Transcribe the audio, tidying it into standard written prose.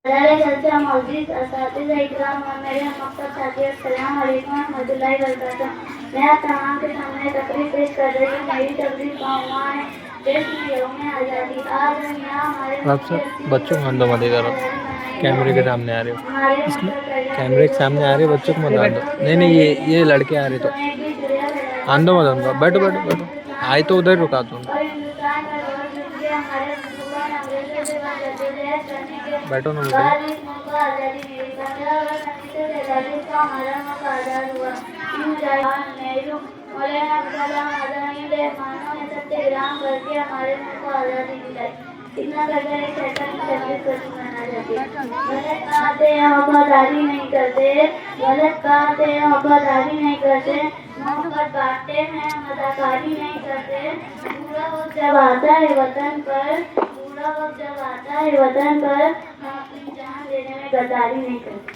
चलचा मौजूद असातिज़ा इकराम और मेरे मकसद साथी अस्सलाम वालेकुम रहमतुल्लाहि व बरकातहू। मैं आप तमाम के सामने तकरीर पेश कर रही हूँ। मेरी तकरीर का उन्वान है देश में यौम आज़ादी। आज हम यहाँ हमारे आप सब बच्चों को अंदर मत इधर कैमरे के सामने आ रहे हो, इसमें कैमरे के सामने आ रहे हो, बच्चों को मत आंदो। नहीं नहीं, ये लड़के आ रहे तो आंदो मत आंदो। बैठो बैठो बैठो, आए तो उधर रुका तुम। बैठो ना बेटा। इतना करके गलत बातें वफादारी नहीं करते, गलत बातें वफादारी नहीं करते, मोहब्बत बांटते हैं अदाकारी नहीं करते। बुरा वक्त जब आता है वतन पर, बुरा वक्त जब आता है वतन पर, हम अपनी जान देने में गद्दारी नहीं करते।